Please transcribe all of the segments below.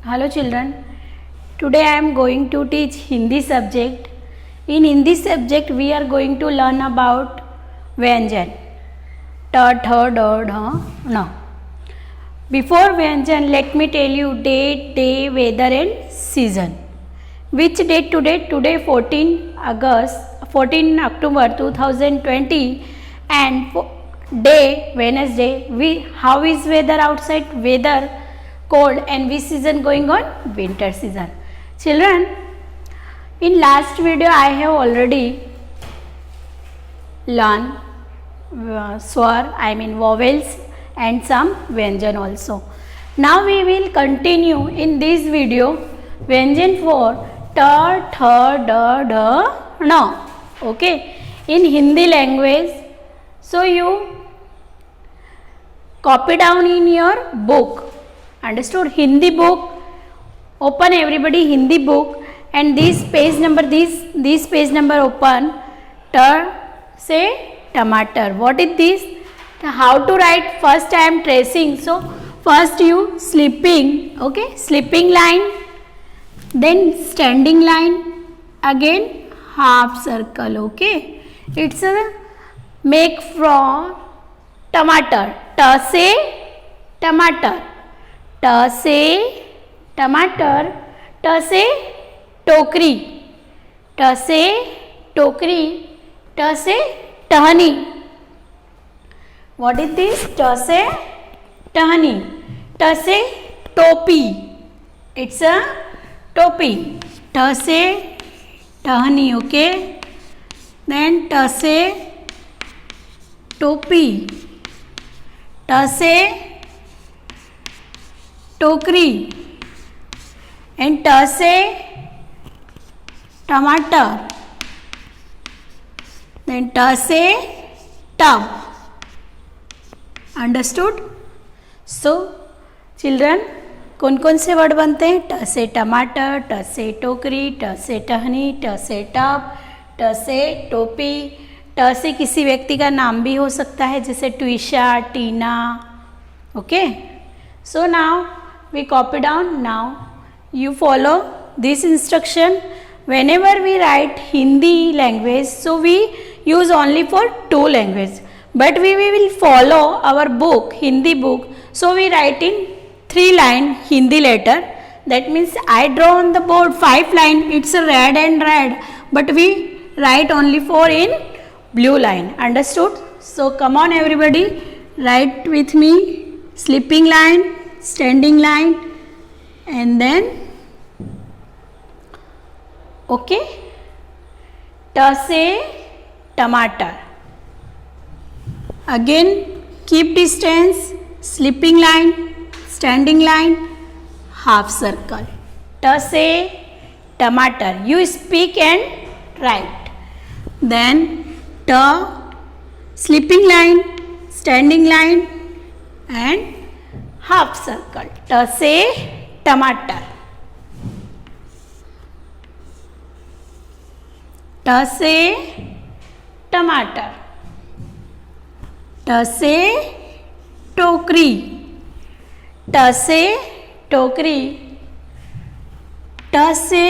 Hello children, today I am going to teach Hindi subject. In Hindi subject we are going to learn about Vyanjan. Ta, tha, da, dha, na. Before Vyanjan, let me tell you date, day, weather and season. Which date today? Today 14 October 2020 and day Wednesday. How is weather outside? Weather cold. And which season going on? Winter season. Children, in last video I have already learned swar, vowels and some Vyanjan also. Now we will continue in this video Vyanjan for ta, tha, da, dha, na. Okay, in Hindi language. So you copy down in your book. Understood? Hindi book. Open everybody Hindi book and this page number open. Ta say tomato. What is this? How to write? First I am tracing. So first you slipping. Okay, slipping line. Then standing line. Again half circle. Okay, it's a make from tomato. Ta say tomato. Ta से टमाटर, ट से टोकरी, ट से टोकरी, ट से टहनी. What is this? ट से टहनी, ट से टोपी. It's a टोपी. ट से टहनी. Okay. Then ट से टोपी, ट से टोकरी एंड ट से टमाटर, देन ट से टब. अंडरस्टूड? सो चिल्ड्रन, कौन कौन से वर्ड बनते हैं? ट से टमाटर, ट से टोकरी, ट से टहनी, ट से टब, ट से टोपी. ट से किसी व्यक्ति का नाम भी हो सकता है जैसे Twisha, Tina. Okay, so now we copy down. Now you follow this instruction. Whenever we write Hindi language, so we use only for two language, but we will follow our book, Hindi book. So we write in 3 line Hindi letter. That means I draw on the board 5 line. It's a red and red, but we write only 4 in blue line. Understood? So come on everybody, write with me. Slipping line, standing line, and then okay, ta se tomato. Again keep distance, slipping line, standing line, half circle. Ta se tomato. You speak and write. Then ta, slipping line, standing line and half circle. ट से टमाटर, ट से टमाटर, ट से टोकरी, ट से टोकरी, ट से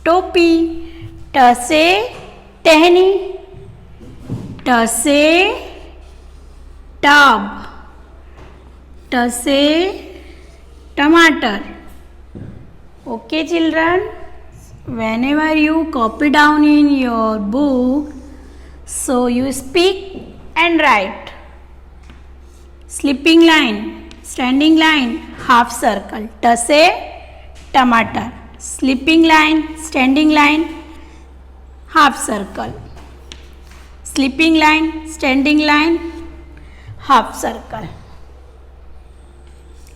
टोपी, ट से टहनी, ट से टब, ट से टमाटर. Okay children, whenever you copy down in your book, so you speak and write. Slipping line, standing line, half circle. ट से टमाटर, slipping line, standing line, half circle, slipping line, standing line, half circle,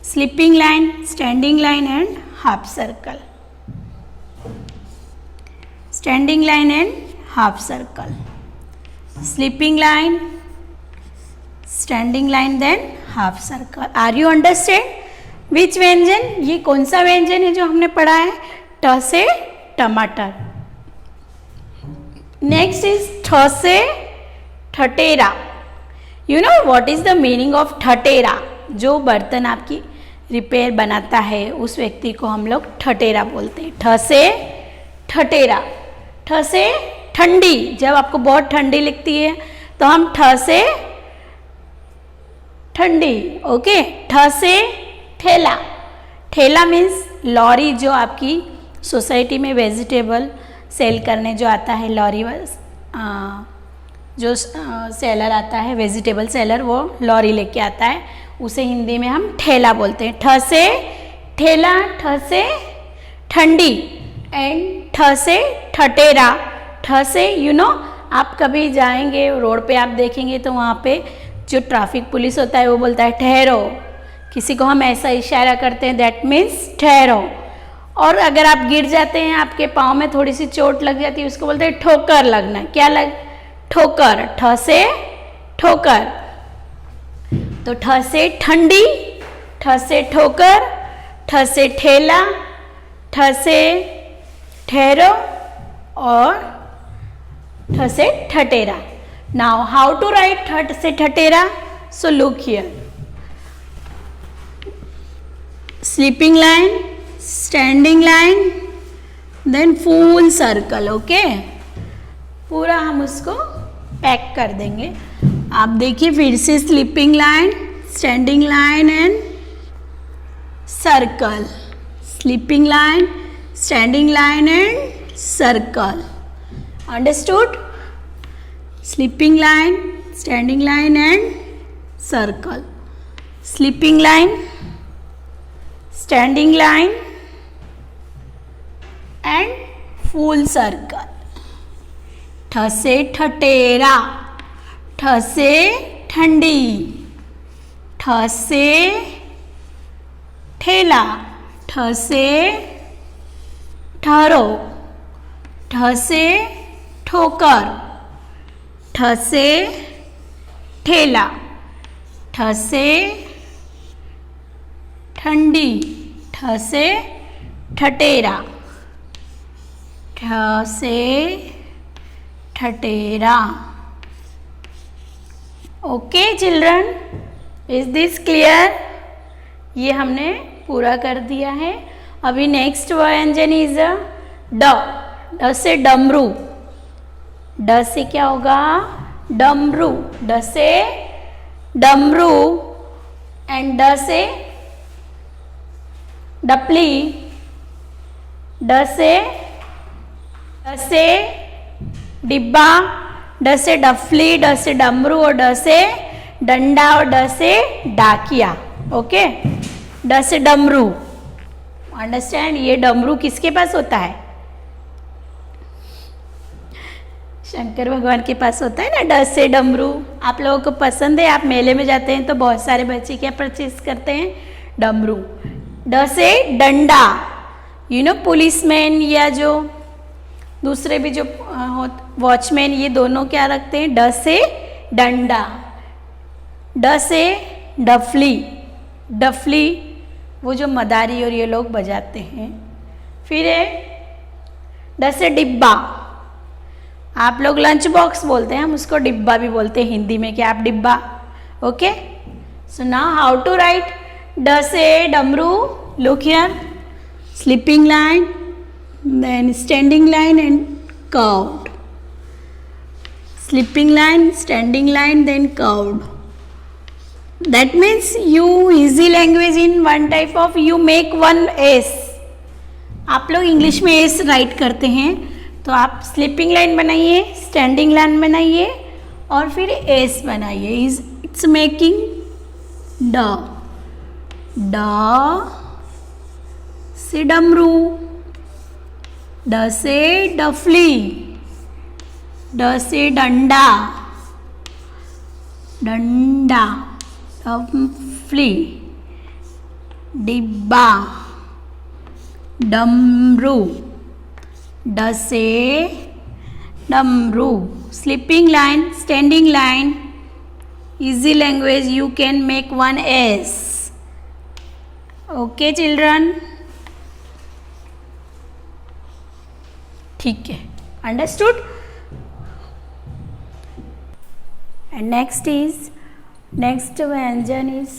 slipping line, standing line and half circle, standing line and half circle, slipping line, standing line, then half circle. Are you understand? Which व्यंजन? ये कौन सा व्यंजन है जो हमने पढ़ा है? ट से टमाटर. नेक्स्ट इज ठ से ठटेरा. You know what is the meaning of ठटेरा? जो बर्तन आपकी रिपेयर बनाता है उस व्यक्ति को हम लोग ठठेरा बोलते हैं। ठ से ठठेरा। ठ से ठंडी, जब आपको बहुत ठंडी लगती है तो हम ठ से ठंडी। ओके। ठ से ठेला। ठेला मीन्स लॉरी, जो आपकी सोसाइटी में वेजिटेबल सेल करने जो आता है, लॉरी जो सेलर आता है, वेजिटेबल सेलर, वो लॉरी लेके आता है, उसे हिंदी में हम ठेला बोलते हैं। ठ से ठेला, ठ से ठंडी एंड ठ से ठठेरा। ठ से आप कभी जाएंगे रोड पे, आप देखेंगे तो वहाँ पे जो ट्रैफिक पुलिस होता है वो बोलता है ठहरो, किसी को हम ऐसा इशारा करते हैं, दैट मीन्स ठहरो। और अगर आप गिर जाते हैं, आपके पाँव में थोड़ी सी चोट लग जाती है, उसको बोलते हैं ठोकर लगना। क्या लग? ठोकर। ठ से ठोकर। तो ठ से ठंडी, ठ से ठोकर, ठ से ठेला, ठ से ठहरो और ठ से ठठेरा। नाउ हाउ टू राइट ठ से ठठेरा? So look here, sleeping line, standing line, then full circle. Okay, पूरा हम उसको पैक कर देंगे। आप देखिए फिर से, sleeping line, standing line and circle, sleeping line, standing line and circle. Understood? Sleeping line, standing line and circle, sleeping line, standing line and full circle. ठ से ठठेरा, ठ से ठंडी, ठ से ठेला, ठ से ठहरो, ठ से ठोकर, ठ से ठेला, ठ से ठंडी, ठ से ठठेरा, ठ से ठठेरा। Okay children, is this clear? ये हमने पूरा कर दिया है। अभी नेक्स्ट व्यंजन इज ड। ड से डमरू। ड से क्या होगा? डमरू। ड से डमरू एंड ड से डपली। ड से डिब्बा, ड से डफली, ड से डमरू और ड से डंडा और ड से डाकिया। ओके, ड से डमरू। अंडरस्टैंड? ये डमरू किसके पास होता है? शंकर भगवान के पास होता है ना, ड से डमरू। आप लोगों को पसंद है? आप मेले में जाते हैं तो बहुत सारे बच्चे क्या परचेज करते हैं? डमरू। ड से डंडा, पुलिसमैन या जो दूसरे भी जो वॉचमैन, ये दोनों क्या रखते हैं? ड से डंडा। ड से डफली। डफली वो जो मदारी और ये लोग बजाते हैं। फिर है ड से डिब्बा। आप लोग लंच बॉक्स बोलते हैं, हम उसको डिब्बा भी बोलते हैं हिंदी में, क्या आप डिब्बा? Okay, so now how to write ड से डमरू? Look here, sleeping line, then standing line and curved, sleeping line, standing line, then curved. That means you easy language in one type of, you make one S. आप लोग English में S right करते हैं, तो आप sleeping line बनाइए, standing line बनाइए और फिर एस बनाइए। इट्स मेकिंग ड। ड से डमरू, ड से डफली, ड से डंडा, डंडा, डफली, डिब्बा, डमरू, ड से डमरू, sleeping line, standing line, easy language, you can make one S. Okay children, ठीक है, अंडरस्टूड? एंड नेक्स्ट व्यंजन इज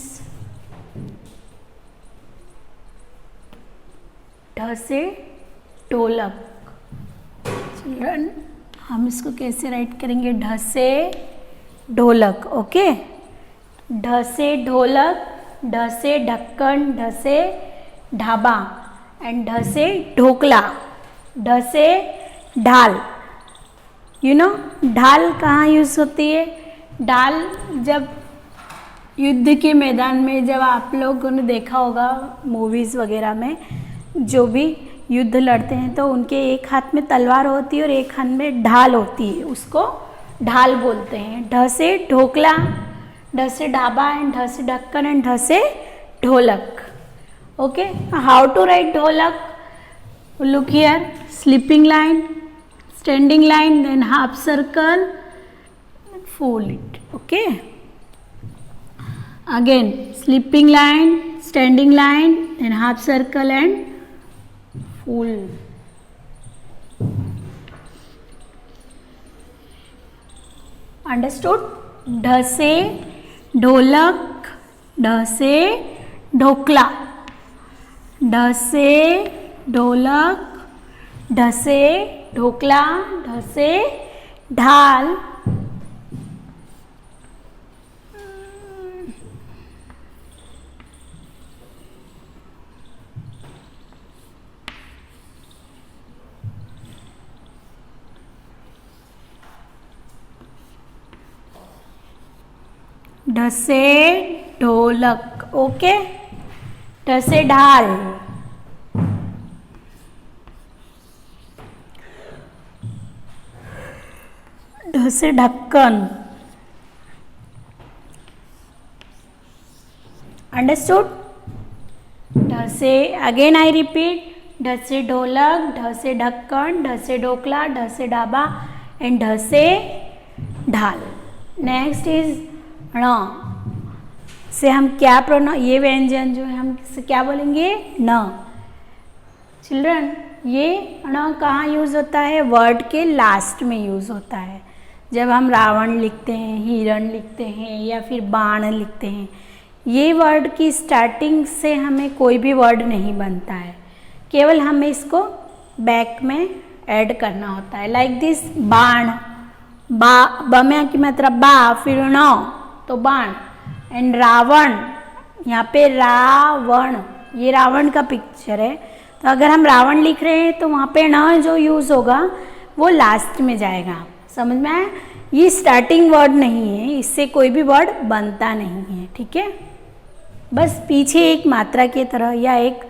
ढ से ढोलक। चिल्ड्रन हम इसको कैसे राइट करेंगे? ढ से ढोलक। ओके, ढ से ढोलक, ढ से ढक्कन, ढ से ढाबा एंड ढ से ढोकला, ढ से ढाल। यू नो ढाल कहाँ यूज़ होती है? ढाल जब युद्ध के मैदान में, जब आप लोगों ने देखा होगा मूवीज़ वगैरह में, जो भी युद्ध लड़ते हैं तो उनके एक हाथ में तलवार होती है और एक हाथ में ढाल होती है, उसको ढाल बोलते हैं। ढ से ढोकला, ढ से ढाबा एंड ढ से ढक्कन एंड ढ से ढोलक। ओके, हाउ टू राइट ढोलक? Look here, sleeping line, standing line, then half circle, fold it. Okay, again sleeping line, standing line, then half circle and fold. Understood? ढ से ढोलक, ढ से ढोकला, ढ से ढोलक, ढ से ढोकला, ढ से ढाल, ढ से ढोलक। ओके, ढ से ढाल, ढ से ढक्कन। अंडरस्टूड? ढ से, अगेन आई रिपीट, ढ से ढोलक, ढ से ढक्कन, ढ से ढोकला, ढ से ढाबा एंड ढ से ढाल। नेक्स्ट इज ण से हम क्या ये व्यंजन जो है हम क्या बोलेंगे? न। चिल्ड्रन ये ण कहाँ यूज होता है? वर्ड के लास्ट में यूज होता है। जब हम रावण लिखते हैं, हिरण लिखते हैं या फिर बाण लिखते हैं, ये वर्ड की स्टार्टिंग से हमें कोई भी वर्ड नहीं बनता है, केवल हमें इसको बैक में ऐड करना होता है। लाइक दिस, बाण, ब में की मतलब बा, फिर ण तो बाण, एंड रावण, यहाँ पे रावण, ये रावण का पिक्चर है, तो अगर हम रावण लिख रहे हैं तो वहाँ पे ण जो यूज होगा वो लास्ट में जाएगा। समझ में आया? ये स्टार्टिंग वर्ड नहीं है, इससे कोई भी वर्ड बनता नहीं है। ठीक है, बस पीछे एक मात्रा की तरह या एक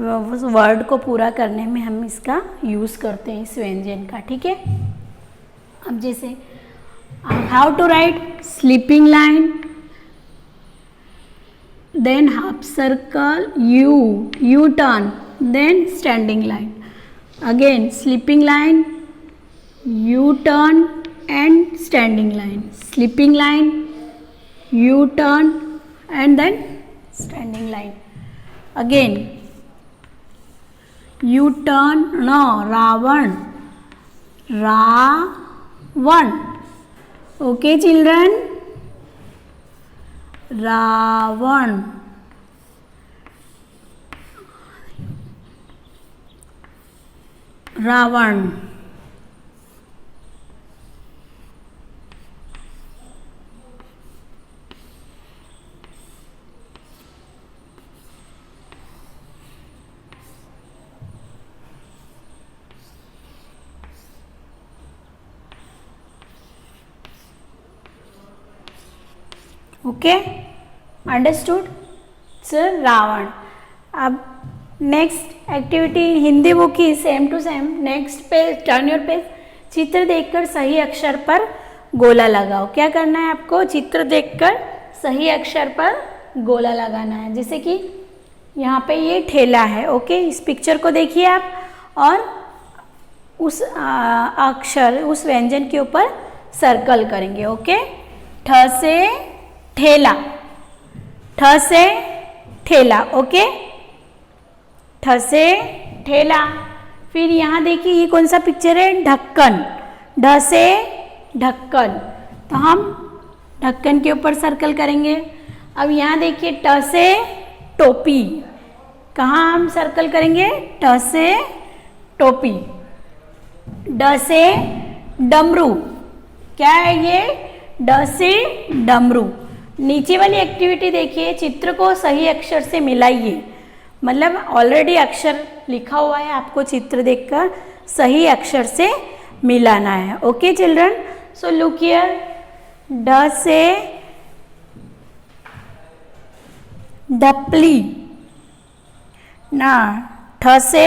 वर्ड को पूरा करने में हम इसका यूज करते हैं, इस व्यंजन का। ठीक है, अब जैसे how to write? Sleeping line, then half circle, U turn, then standing line, again sleeping line, U turn and standing line, sleeping line, U turn and then standing line. Again U turn, no, Ravan, Ravan. Okay children, Ravan, Ravan. Okay, understood sir? Ravan. अब next activity Hindi book की same to same. Next page, turn your page. चित्र देखकर सही अक्षर पर गोला लगाओ। क्या करना है आपको? चित्र देखकर सही अक्षर पर गोला लगाना है। जैसे कि यहाँ पे ये ठेला है। ओके, इस पिक्चर को देखिए आप और उस अक्षर, उस व्यंजन के ऊपर सर्कल करेंगे। ओके, ठ से ठेला, ठ से ठेला। ओके, ठ से ठेला। फिर यहाँ देखिए ये कौन सा पिक्चर है? ढक्कन, ढ से ढक्कन, तो हम ढक्कन के ऊपर सर्कल करेंगे। अब यहाँ देखिए ट से टोपी, कहाँ हम सर्कल करेंगे? ट से टोपी, ड से डमरू, क्या है ये? ड से डमरू। नीचे वाली एक्टिविटी देखिए, चित्र को सही अक्षर से मिलाइए, मतलब ऑलरेडी अक्षर लिखा हुआ है, आपको चित्र देखकर सही अक्षर से मिलाना है। Okay children, so look here, ड से डपली ना, ठ से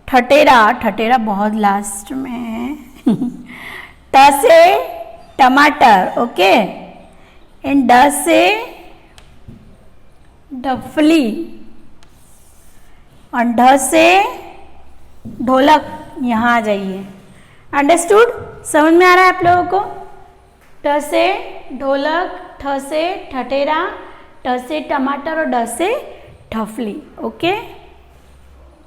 ठटेरा, ठटेरा बहुत लास्ट में है ट से टमाटर, ओके, एंड ड से डफली, और ढ से ढोलक। यहाँ आ जाइए, अंडरस्टूड? समझ में आ रहा है आप लोगों को? ट से ढोलक, ठ से ठठेरा, ट से टमाटर और ड से ढफली। ओके।